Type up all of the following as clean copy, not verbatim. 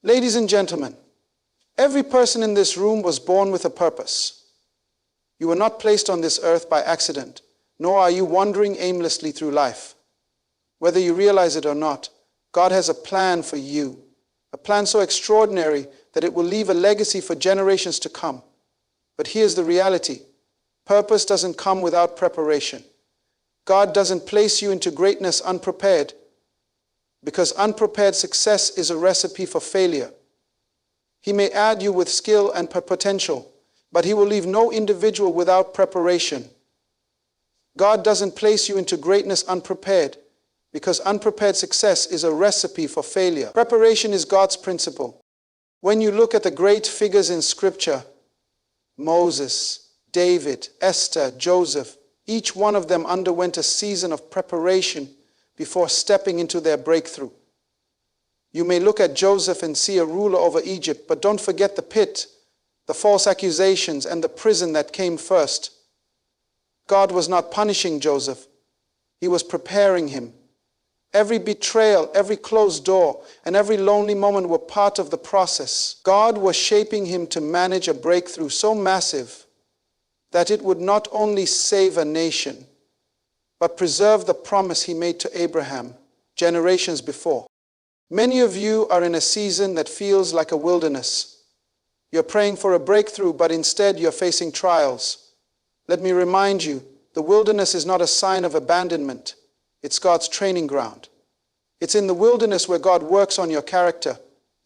Ladies and gentlemen, every person in this room was born with a purpose. You were not placed on this earth by accident, nor are you wandering aimlessly through life. Whether you realize it or not, God has a plan for you, a plan so extraordinary that it will leave a legacy for generations to come. But here's the reality. Purpose doesn't come without preparation. God doesn't place you into greatness unprepared, because unprepared success is a recipe for failure. He may add you with skill and potential, but He will leave no individual without preparation. God doesn't place you into greatness unprepared, because unprepared success is a recipe for failure. Preparation is God's principle. When you look at the great figures in Scripture, Moses, David, Esther, Joseph, each one of them underwent a season of preparation before stepping into their breakthrough. You may look at Joseph and see a ruler over Egypt, but don't forget the pit, the false accusations, and the prison that came first. God was not punishing Joseph. He was preparing him. Every betrayal, every closed door, and every lonely moment were part of the process. God was shaping him to manage a breakthrough so massive that it would not only save a nation, but preserve the promise He made to Abraham generations before. Many of you are in a season that feels like a wilderness. You're praying for a breakthrough, but instead you're facing trials. Let me remind you, the wilderness is not a sign of abandonment. It's God's training ground. It's in the wilderness where God works on your character.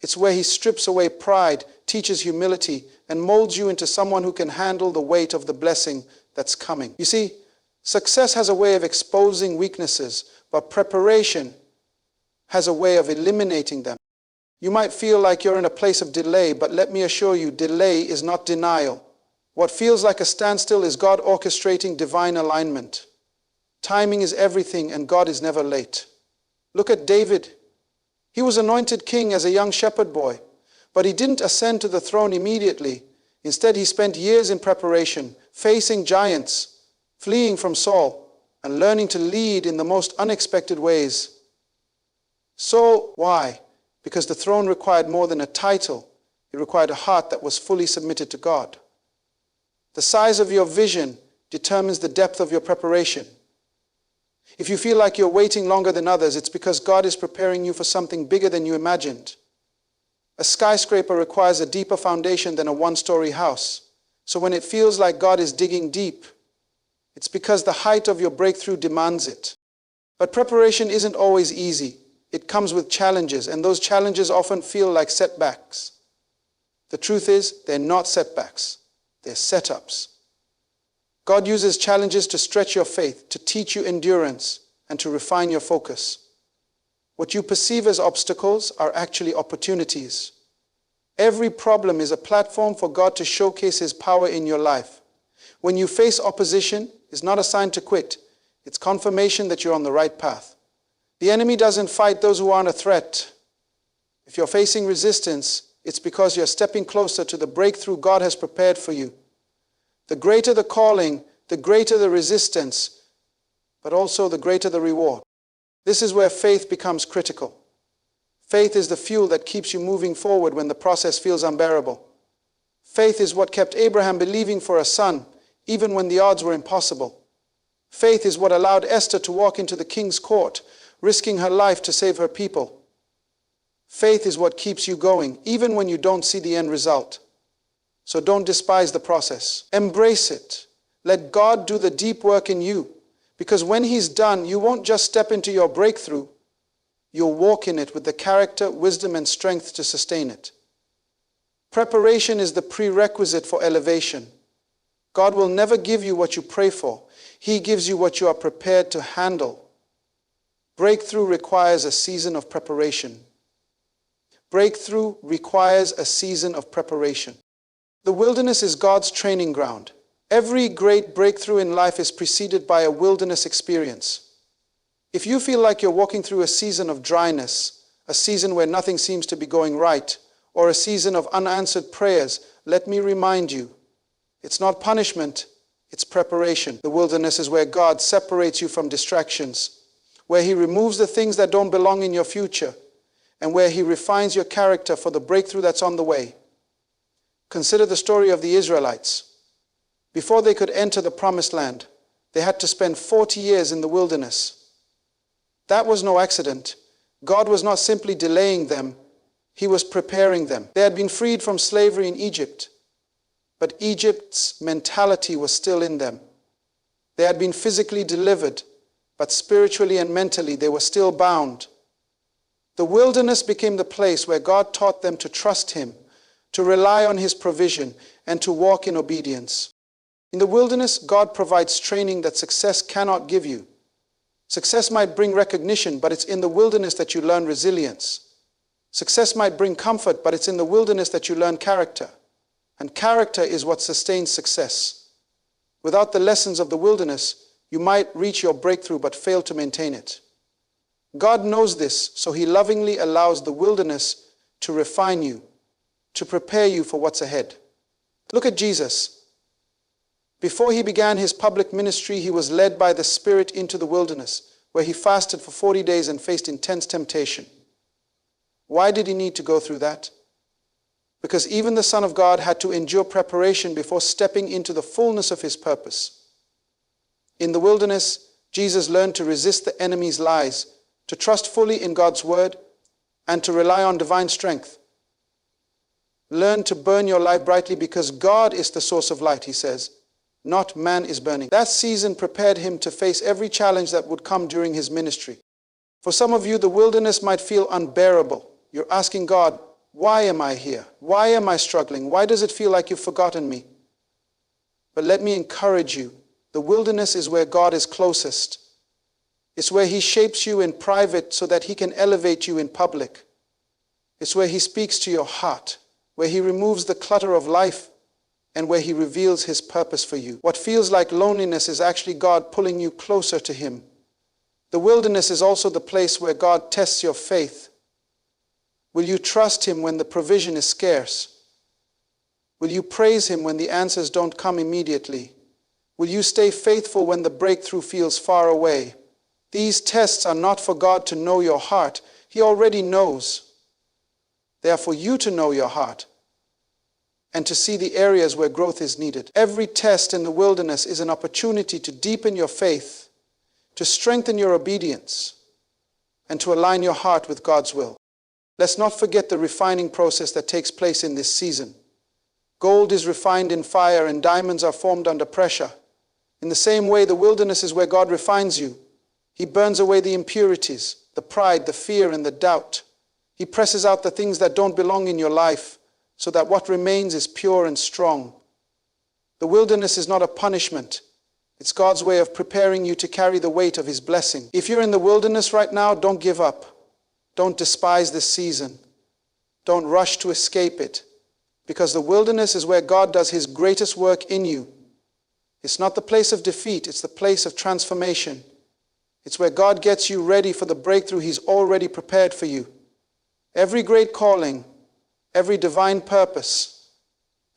It's where He strips away pride, teaches humility, and molds you into someone who can handle the weight of the blessing that's coming. You see, success has a way of exposing weaknesses, but preparation has a way of eliminating them. You might feel like you're in a place of delay, but let me assure you, delay is not denial. What feels like a standstill is God orchestrating divine alignment. Timing is everything, and God is never late. Look at David. He was anointed king as a young shepherd boy, but he didn't ascend to the throne immediately. Instead, he spent years in preparation, facing giants, fleeing from Saul, and learning to lead in the most unexpected ways. So, why? Because the throne required more than a title. It required a heart that was fully submitted to God. The size of your vision determines the depth of your preparation. If you feel like you're waiting longer than others, it's because God is preparing you for something bigger than you imagined. A skyscraper requires a deeper foundation than a one-story house. So when it feels like God is digging deep, it's because the height of your breakthrough demands it. But preparation isn't always easy. It comes with challenges, and those challenges often feel like setbacks. The truth is, they're not setbacks. They're setups. God uses challenges to stretch your faith, to teach you endurance, and to refine your focus. What you perceive as obstacles are actually opportunities. Every problem is a platform for God to showcase His power in your life. When you face opposition, it's not a sign to quit. It's confirmation that you're on the right path. The enemy doesn't fight those who aren't a threat. If you're facing resistance, it's because you're stepping closer to the breakthrough God has prepared for you. The greater the calling, the greater the resistance, but also the greater the reward. This is where faith becomes critical. Faith is the fuel that keeps you moving forward when the process feels unbearable. Faith is what kept Abraham believing for a son, even when the odds were impossible. Faith is what allowed Esther to walk into the king's court, risking her life to save her people. Faith is what keeps you going, even when you don't see the end result. So don't despise the process. Embrace it. Let God do the deep work in you, because when He's done, you won't just step into your breakthrough. You'll walk in it with the character, wisdom, and strength to sustain it. Preparation is the prerequisite for elevation. God will never give you what you pray for. He gives you what you are prepared to handle. Breakthrough requires a season of preparation. Breakthrough requires a season of preparation. The wilderness is God's training ground. Every great breakthrough in life is preceded by a wilderness experience. If you feel like you're walking through a season of dryness, a season where nothing seems to be going right, or a season of unanswered prayers, let me remind you, it's not punishment, it's preparation. The wilderness is where God separates you from distractions, where He removes the things that don't belong in your future, and where He refines your character for the breakthrough that's on the way. Consider the story of the Israelites. Before they could enter the promised land, they had to spend 40 years in the wilderness. That was no accident. God was not simply delaying them, He was preparing them. They had been freed from slavery in Egypt, but Egypt's mentality was still in them. They had been physically delivered, but spiritually and mentally they were still bound. The wilderness became the place where God taught them to trust Him, to rely on His provision, and to walk in obedience. In the wilderness, God provides training that success cannot give you. Success might bring recognition, but it's in the wilderness that you learn resilience. Success might bring comfort, but it's in the wilderness that you learn character. And character is what sustains success. Without the lessons of the wilderness, you might reach your breakthrough but fail to maintain it. God knows this, so He lovingly allows the wilderness to refine you, to prepare you for what's ahead. Look at Jesus. Before He began His public ministry, He was led by the Spirit into the wilderness, where He fasted for 40 days and faced intense temptation. Why did He need to go through that? Because even the Son of God had to endure preparation before stepping into the fullness of His purpose. In the wilderness, Jesus learned to resist the enemy's lies, to trust fully in God's word, and to rely on divine strength. Learn to burn your life brightly because God is the source of light, He says. Not man is burning. That season prepared Him to face every challenge that would come during His ministry. For some of you, the wilderness might feel unbearable. You're asking God, why am I here? Why am I struggling? Why does it feel like you've forgotten me? But let me encourage you. The wilderness is where God is closest. It's where He shapes you in private so that He can elevate you in public. It's where He speaks to your heart, where He removes the clutter of life, and where He reveals His purpose for you. What feels like loneliness is actually God pulling you closer to Him. The wilderness is also the place where God tests your faith. Will you trust Him when the provision is scarce? Will you praise Him when the answers don't come immediately? Will you stay faithful when the breakthrough feels far away? These tests are not for God to know your heart. He already knows. They are for you to know your heart and to see the areas where growth is needed. Every test in the wilderness is an opportunity to deepen your faith, to strengthen your obedience, and to align your heart with God's will. Let's not forget the refining process that takes place in this season. Gold is refined in fire and diamonds are formed under pressure. In the same way, the wilderness is where God refines you. He burns away the impurities, the pride, the fear, and the doubt. He presses out the things that don't belong in your life so that what remains is pure and strong. The wilderness is not a punishment. It's God's way of preparing you to carry the weight of His blessing. If you're in the wilderness right now, don't give up. Don't despise this season. Don't rush to escape it, because the wilderness is where God does His greatest work in you. It's not the place of defeat, it's the place of transformation. It's where God gets you ready for the breakthrough He's already prepared for you. Every great calling, every divine purpose,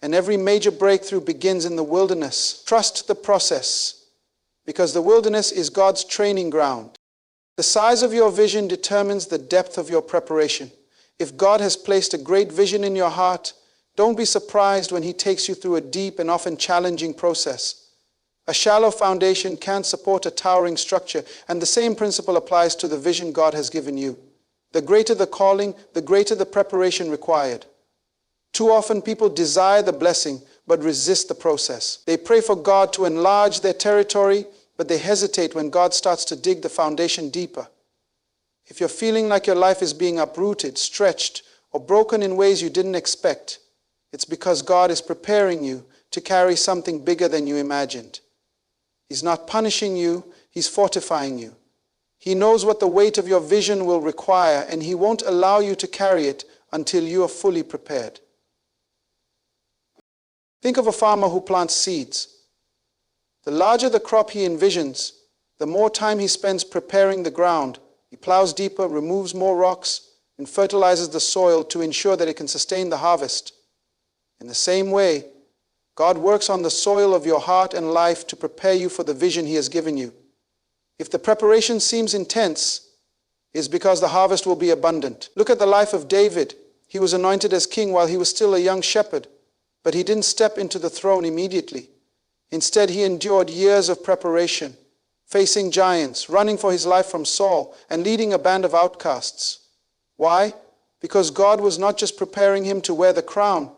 and every major breakthrough begins in the wilderness. Trust the process, because the wilderness is God's training ground. The size of your vision determines the depth of your preparation. If God has placed a great vision in your heart, don't be surprised when He takes you through a deep and often challenging process. A shallow foundation can't support a towering structure, and the same principle applies to the vision God has given you. The greater the calling, the greater the preparation required. Too often people desire the blessing, but resist the process. They pray for God to enlarge their territory, but they hesitate when God starts to dig the foundation deeper. If you're feeling like your life is being uprooted, stretched, or broken in ways you didn't expect, it's because God is preparing you to carry something bigger than you imagined. He's not punishing you, He's fortifying you. He knows what the weight of your vision will require, and He won't allow you to carry it until you are fully prepared. Think of a farmer who plants seeds. The larger the crop he envisions, the more time he spends preparing the ground. He plows deeper, removes more rocks, and fertilizes the soil to ensure that it can sustain the harvest. In the same way, God works on the soil of your heart and life to prepare you for the vision He has given you. If the preparation seems intense, is because the harvest will be abundant. Look at the life of David. He was anointed as king while he was still a young shepherd, but he didn't step into the throne immediately. Instead, he endured years of preparation, facing giants, running for his life from Saul, and leading a band of outcasts. Why? Because God was not just preparing him to wear the crown,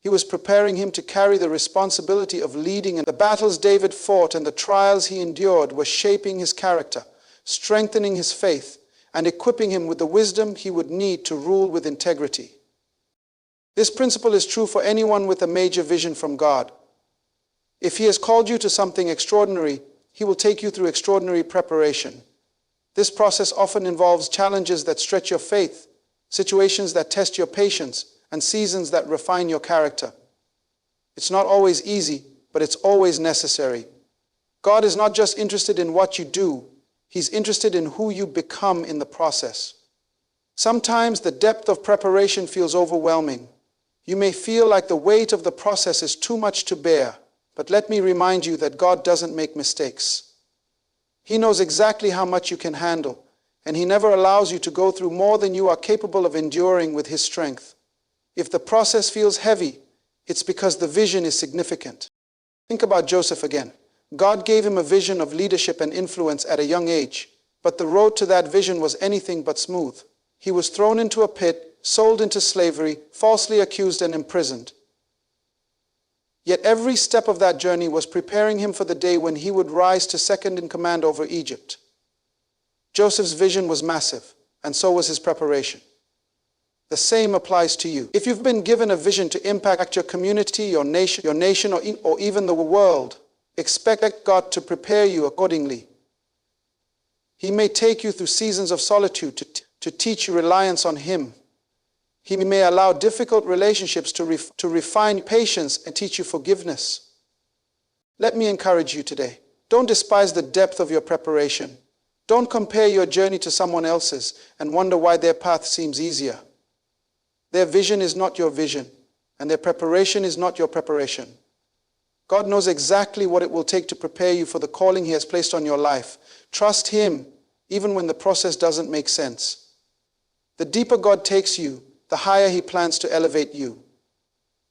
He was preparing him to carry the responsibility of leading, and the battles David fought and the trials he endured were shaping his character, strengthening his faith, and equipping him with the wisdom he would need to rule with integrity. This principle is true for anyone with a major vision from God. If He has called you to something extraordinary, He will take you through extraordinary preparation. This process often involves challenges that stretch your faith, situations that test your patience, and seasons that refine your character. It's not always easy, but it's always necessary. God is not just interested in what you do, He's interested in who you become in the process. Sometimes the depth of preparation feels overwhelming. You may feel like the weight of the process is too much to bear, but let me remind you that God doesn't make mistakes. He knows exactly how much you can handle, and He never allows you to go through more than you are capable of enduring with His strength. If the process feels heavy, it's because the vision is significant. Think about Joseph again. God gave him a vision of leadership and influence at a young age, but the road to that vision was anything but smooth. He was thrown into a pit, sold into slavery, falsely accused and imprisoned. Yet every step of that journey was preparing him for the day when he would rise to second in command over Egypt. Joseph's vision was massive, and so was his preparation. The same applies to you. If you've been given a vision to impact your community, your nation, or even the world, expect God to prepare you accordingly. He may take you through seasons of solitude to teach you reliance on Him. He may allow difficult relationships to refine patience and teach you forgiveness. Let me encourage you today. Don't despise the depth of your preparation. Don't compare your journey to someone else's and wonder why their path seems easier. Their vision is not your vision, and their preparation is not your preparation. God knows exactly what it will take to prepare you for the calling He has placed on your life. Trust Him, even when the process doesn't make sense. The deeper God takes you, the higher He plans to elevate you.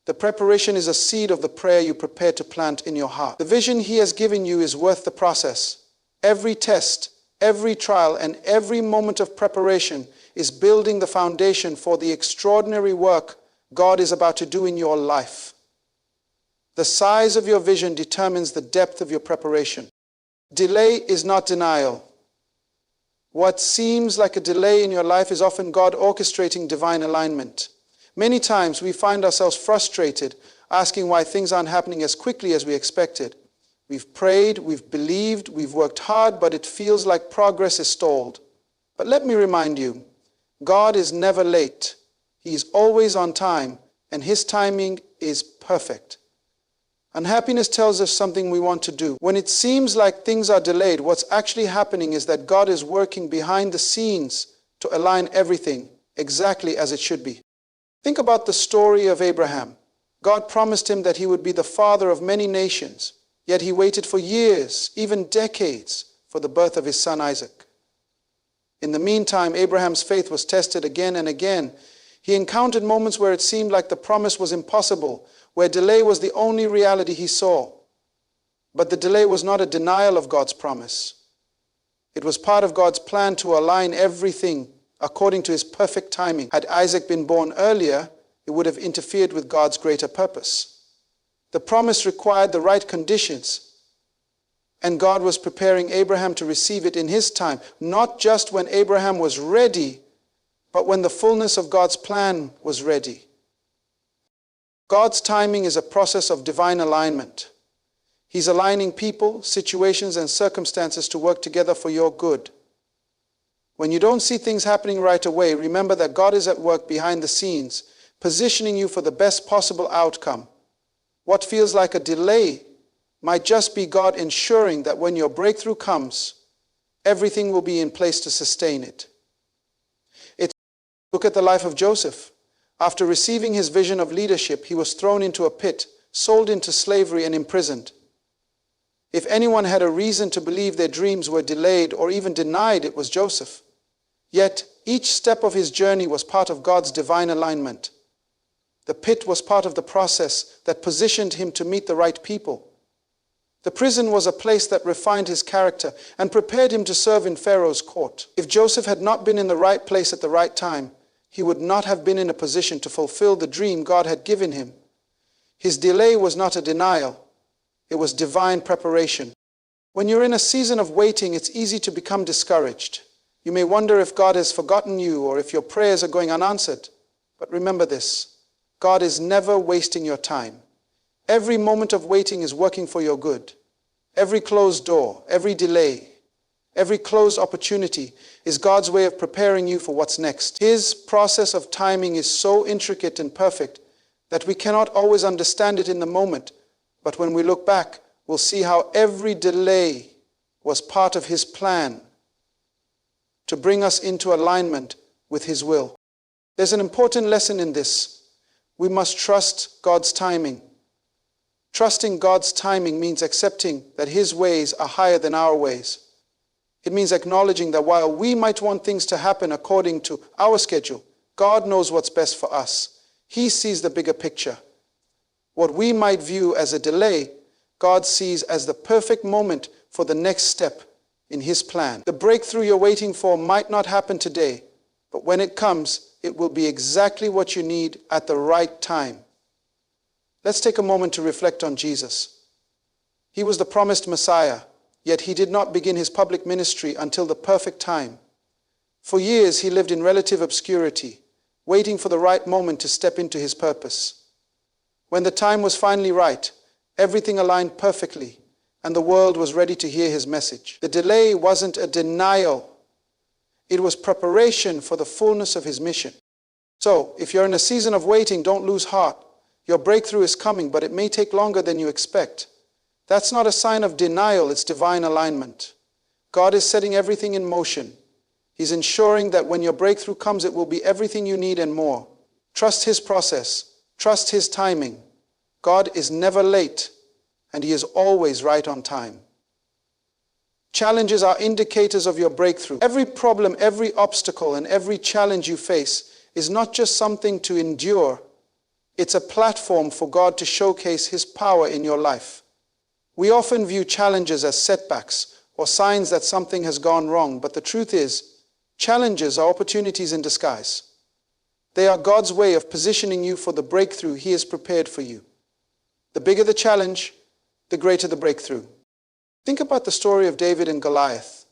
The preparation is a seed of the prayer you prepare to plant in your heart. The vision He has given you is worth the process. Every test, every trial, and every moment of preparation is building the foundation for the extraordinary work God is about to do in your life. The size of your vision determines the depth of your preparation. Delay is not denial. What seems like a delay in your life is often God orchestrating divine alignment. Many times we find ourselves frustrated, asking why things aren't happening as quickly as we expected. We've prayed, we've believed, we've worked hard, but it feels like progress is stalled. But let me remind you, God is never late. He is always on time, and His timing is perfect. Unhappiness tells us something we want to do. When it seems like things are delayed, what's actually happening is that God is working behind the scenes to align everything exactly as it should be. Think about the story of Abraham. God promised him that he would be the father of many nations, yet he waited for years, even decades, for the birth of his son Isaac. In the meantime, Abraham's faith was tested again and again. He encountered moments where it seemed like the promise was impossible, where delay was the only reality he saw. But the delay was not a denial of God's promise. It was part of God's plan to align everything according to His perfect timing. Had Isaac been born earlier, it would have interfered with God's greater purpose. The promise required the right conditions, and God was preparing Abraham to receive it in His time, not just when Abraham was ready, but when the fullness of God's plan was ready. God's timing is a process of divine alignment. He's aligning people, situations, and circumstances to work together for your good. When you don't see things happening right away, remember that God is at work behind the scenes, positioning you for the best possible outcome. What feels like a delay might just be God ensuring that when your breakthrough comes, everything will be in place to sustain it. Look at the life of Joseph. After receiving his vision of leadership, he was thrown into a pit, sold into slavery, and imprisoned. If anyone had a reason to believe their dreams were delayed or even denied, it was Joseph. Yet, each step of his journey was part of God's divine alignment. The pit was part of the process that positioned him to meet the right people. The prison was a place that refined his character and prepared him to serve in Pharaoh's court. If Joseph had not been in the right place at the right time, he would not have been in a position to fulfill the dream God had given him. His delay was not a denial. It was divine preparation. When you're in a season of waiting, it's easy to become discouraged. You may wonder if God has forgotten you or if your prayers are going unanswered. But remember this, God is never wasting your time. Every moment of waiting is working for your good. Every closed door, every delay, every closed opportunity is God's way of preparing you for what's next. His process of timing is so intricate and perfect that we cannot always understand it in the moment. But when we look back, we'll see how every delay was part of His plan to bring us into alignment with His will. There's an important lesson in this. We must trust God's timing. Trusting God's timing means accepting that His ways are higher than our ways. It means acknowledging that while we might want things to happen according to our schedule, God knows what's best for us. He sees the bigger picture. What we might view as a delay, God sees as the perfect moment for the next step in His plan. The breakthrough you're waiting for might not happen today, but when it comes, it will be exactly what you need at the right time. Let's take a moment to reflect on Jesus. He was the promised Messiah, yet He did not begin His public ministry until the perfect time. For years, He lived in relative obscurity, waiting for the right moment to step into His purpose. When the time was finally right, everything aligned perfectly, and the world was ready to hear His message. The delay wasn't a denial. It was preparation for the fullness of His mission. So, if you're in a season of waiting, don't lose heart. Your breakthrough is coming, but it may take longer than you expect. That's not a sign of denial, it's divine alignment. God is setting everything in motion. He's ensuring that when your breakthrough comes, it will be everything you need and more. Trust His process. Trust His timing. God is never late, and He is always right on time. Challenges are indicators of your breakthrough. Every problem, every obstacle, and every challenge you face is not just something to endure. It's a platform for God to showcase His power in your life. We often view challenges as setbacks or signs that something has gone wrong, but the truth is, challenges are opportunities in disguise. They are God's way of positioning you for the breakthrough He has prepared for you. The bigger the challenge, the greater the breakthrough. Think about the story of David and Goliath.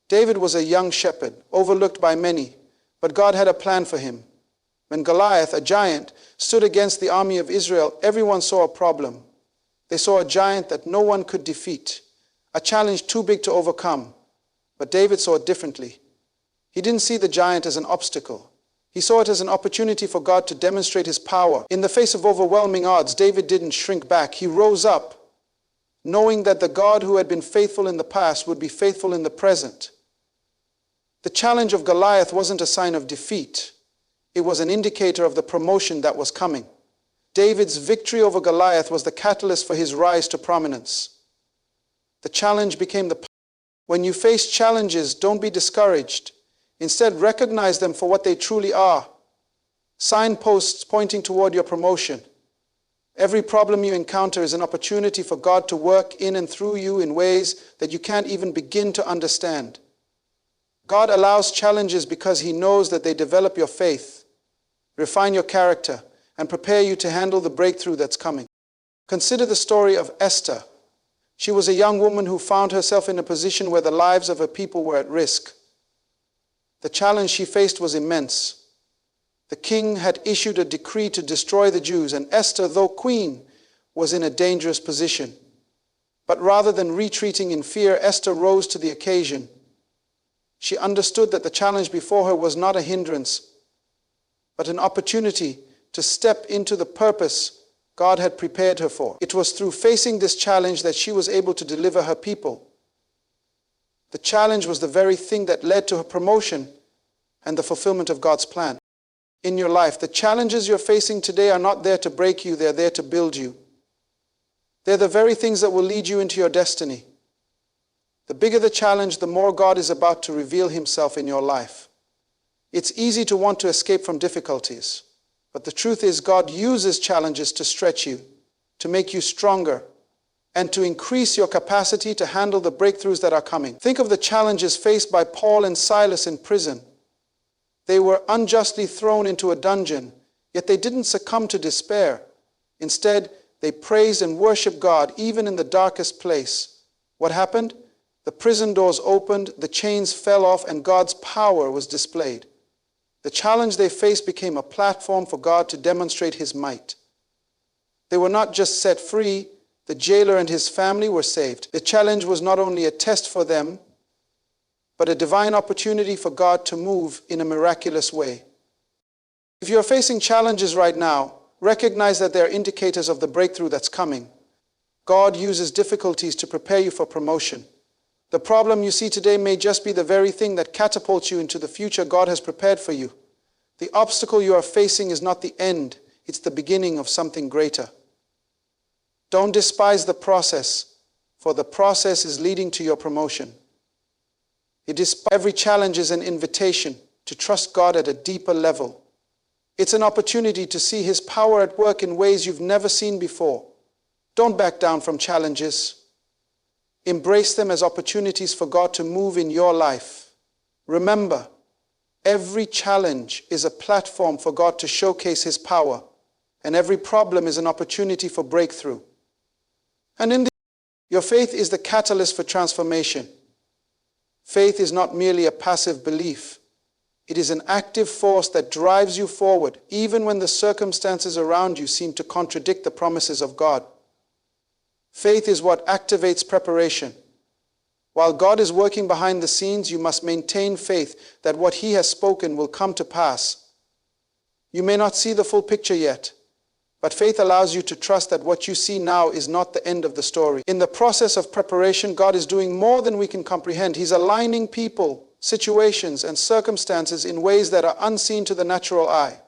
David was a young shepherd, overlooked by many, but God had a plan for him. When Goliath, a giant, stood against the army of Israel, everyone saw a problem. They saw a giant that no one could defeat, a challenge too big to overcome. But David saw it differently. He didn't see the giant as an obstacle. He saw it as an opportunity for God to demonstrate His power. In the face of overwhelming odds, David didn't shrink back. He rose up, knowing that the God who had been faithful in the past would be faithful in the present. The challenge of Goliath wasn't a sign of defeat. It was an indicator of the promotion that was coming. David's victory over Goliath was the catalyst for his rise to prominence. The challenge became the power. When you face challenges, don't be discouraged. Instead, recognize them for what they truly are. Signposts pointing toward your promotion. Every problem you encounter is an opportunity for God to work in and through you in ways that you can't even begin to understand. God allows challenges because He knows that they develop your faith, refine your character, and prepare you to handle the breakthrough that's coming. Consider the story of Esther. She was a young woman who found herself in a position where the lives of her people were at risk. The challenge she faced was immense. The king had issued a decree to destroy the Jews, and Esther, though queen, was in a dangerous position. But rather than retreating in fear, Esther rose to the occasion. She understood that the challenge before her was not a hindrance, but an opportunity to step into the purpose God had prepared her for. It was through facing this challenge that she was able to deliver her people. The challenge was the very thing that led to her promotion and the fulfillment of God's plan. In your life, the challenges you're facing today are not there to break you, they're there to build you. They're the very things that will lead you into your destiny. The bigger the challenge, the more God is about to reveal Himself in your life. It's easy to want to escape from difficulties, but the truth is God uses challenges to stretch you, to make you stronger, and to increase your capacity to handle the breakthroughs that are coming. Think of the challenges faced by Paul and Silas in prison. They were unjustly thrown into a dungeon, yet they didn't succumb to despair. Instead, they praised and worshiped God even in the darkest place. What happened? The prison doors opened, the chains fell off, and God's power was displayed. The challenge they faced became a platform for God to demonstrate His might. They were not just set free, the jailer and his family were saved. The challenge was not only a test for them, but a divine opportunity for God to move in a miraculous way. If you are facing challenges right now, recognize that they are indicators of the breakthrough that's coming. God uses difficulties to prepare you for promotion. The problem you see today may just be the very thing that catapults you into the future God has prepared for you. The obstacle you are facing is not the end, it's the beginning of something greater. Don't despise the process, for the process is leading to your promotion. Every challenge is an invitation to trust God at a deeper level. It's an opportunity to see His power at work in ways you've never seen before. Don't back down from challenges. Embrace them as opportunities for God to move in your life. Remember, every challenge is a platform for God to showcase His power, and every problem is an opportunity for breakthrough. And in your faith is the catalyst for transformation. Faith is not merely a passive belief. It is an active force that drives you forward, even when the circumstances around you seem to contradict the promises of God. Faith is what activates preparation. While God is working behind the scenes, you must maintain faith that what He has spoken will come to pass. You may not see the full picture yet, but faith allows you to trust that what you see now is not the end of the story. In the process of preparation, God is doing more than we can comprehend. He's aligning people, situations, and circumstances in ways that are unseen to the natural eye.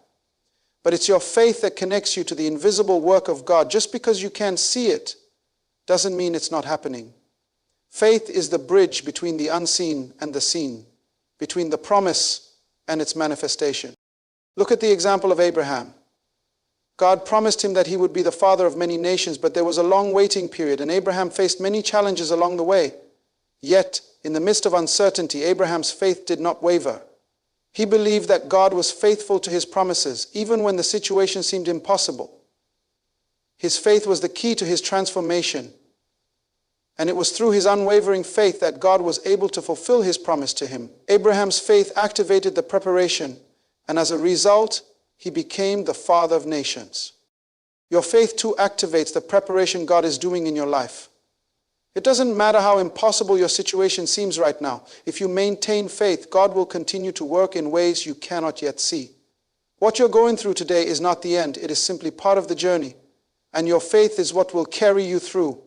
But it's your faith that connects you to the invisible work of God. Just because you can't see it doesn't mean it's not happening. Faith is the bridge between the unseen and the seen, between the promise and its manifestation. Look at the example of Abraham. God promised him that he would be the father of many nations, but there was a long waiting period, and Abraham faced many challenges along the way. Yet, in the midst of uncertainty, Abraham's faith did not waver. He believed that God was faithful to His promises, even when the situation seemed impossible. His faith was the key to his transformation, and it was through his unwavering faith that God was able to fulfill His promise to him. Abraham's faith activated the preparation, and as a result, he became the father of nations. Your faith too activates the preparation God is doing in your life. It doesn't matter how impossible your situation seems right now. If you maintain faith, God will continue to work in ways you cannot yet see. What you're going through today is not the end. It is simply part of the journey, and your faith is what will carry you through.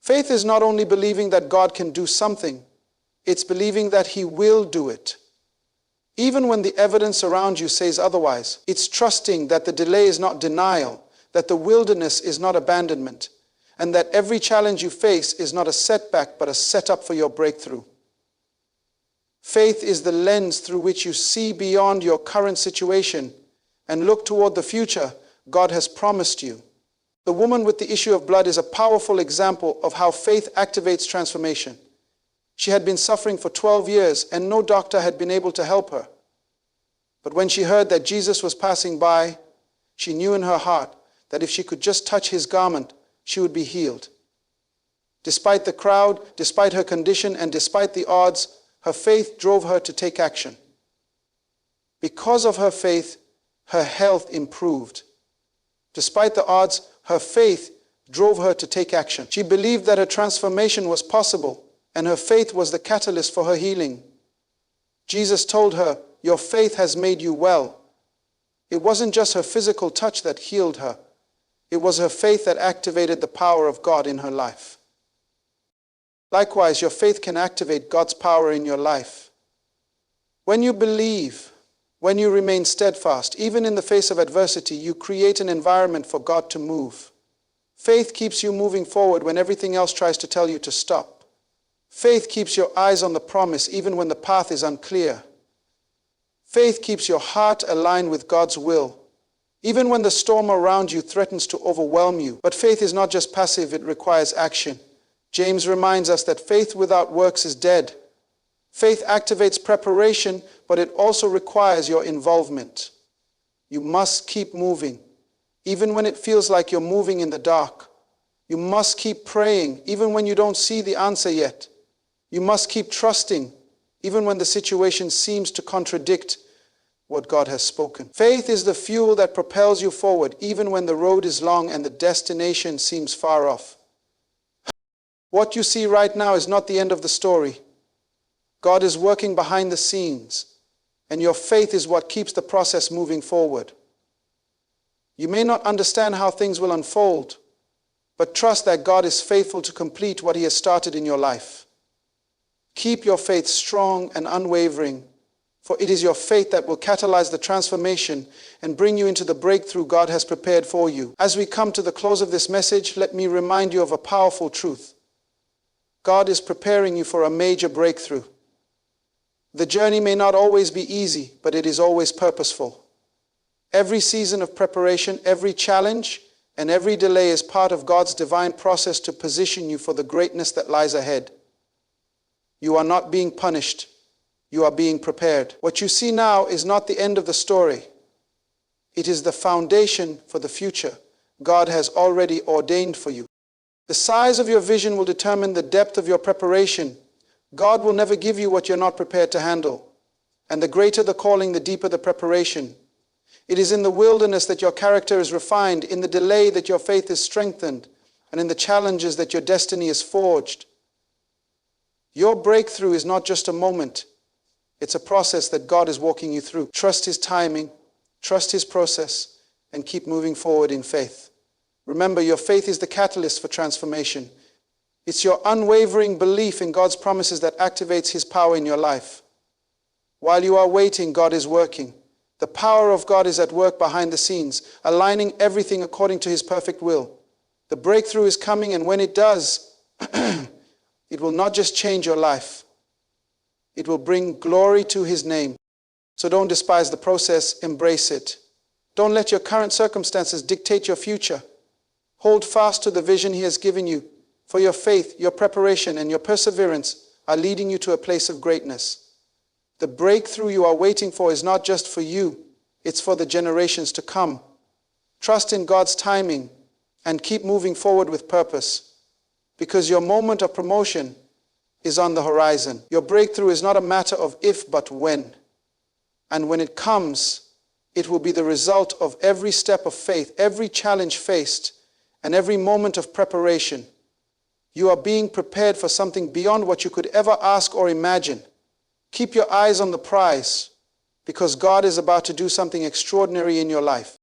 Faith is not only believing that God can do something, it's believing that He will do it. Even when the evidence around you says otherwise, it's trusting that the delay is not denial, that the wilderness is not abandonment, and that every challenge you face is not a setback but a setup for your breakthrough. Faith is the lens through which you see beyond your current situation and look toward the future God has promised you. The woman with the issue of blood is a powerful example of how faith activates transformation. She had been suffering for 12 years and no doctor had been able to help her. But when she heard that Jesus was passing by, she knew in her heart that if she could just touch His garment, she would be healed. Despite the crowd, despite her condition, and despite the odds, her faith drove her to take action. Because of her faith, her health improved. Despite the odds, her faith drove her to take action. She believed that her transformation was possible, and her faith was the catalyst for her healing. Jesus told her, "Your faith has made you well." It wasn't just her physical touch that healed her. It was her faith that activated the power of God in her life. Likewise, your faith can activate God's power in your life. When you believe, when you remain steadfast, even in the face of adversity, you create an environment for God to move. Faith keeps you moving forward when everything else tries to tell you to stop. Faith keeps your eyes on the promise even when the path is unclear. Faith keeps your heart aligned with God's will, even when the storm around you threatens to overwhelm you. But faith is not just passive, it requires action. James reminds us that faith without works is dead. Faith activates preparation, but it also requires your involvement. You must keep moving, even when it feels like you're moving in the dark. You must keep praying, even when you don't see the answer yet. You must keep trusting, even when the situation seems to contradict what God has spoken. Faith is the fuel that propels you forward, even when the road is long and the destination seems far off. What you see right now is not the end of the story. God is working behind the scenes, and your faith is what keeps the process moving forward. You may not understand how things will unfold, but trust that God is faithful to complete what He has started in your life. Keep your faith strong and unwavering, for it is your faith that will catalyze the transformation and bring you into the breakthrough God has prepared for you. As we come to the close of this message, let me remind you of a powerful truth. God is preparing you for a major breakthrough. The journey may not always be easy, but it is always purposeful. Every season of preparation, every challenge, and every delay is part of God's divine process to position you for the greatness that lies ahead. You are not being punished. You are being prepared. What you see now is not the end of the story. It is the foundation for the future God has already ordained for you. The size of your vision will determine the depth of your preparation. God will never give you what you're not prepared to handle. And the greater the calling, the deeper the preparation. It is in the wilderness that your character is refined, in the delay that your faith is strengthened, and in the challenges that your destiny is forged. Your breakthrough is not just a moment. It's a process that God is walking you through. Trust His timing, trust His process, and keep moving forward in faith. Remember, your faith is the catalyst for transformation. It's your unwavering belief in God's promises that activates His power in your life. While you are waiting, God is working. The power of God is at work behind the scenes, aligning everything according to His perfect will. The breakthrough is coming, and when it does, it will not just change your life. It will bring glory to His name. So don't despise the process, embrace it. Don't let your current circumstances dictate your future. Hold fast to the vision He has given you, for your faith, your preparation, and your perseverance are leading you to a place of greatness. The breakthrough you are waiting for is not just for you, it's for the generations to come. Trust in God's timing and keep moving forward with purpose, because your moment of promotion is on the horizon. Your breakthrough is not a matter of if, but when. And when it comes, it will be the result of every step of faith, every challenge faced, and every moment of preparation. You are being prepared for something beyond what you could ever ask or imagine. Keep your eyes on the prize, because God is about to do something extraordinary in your life.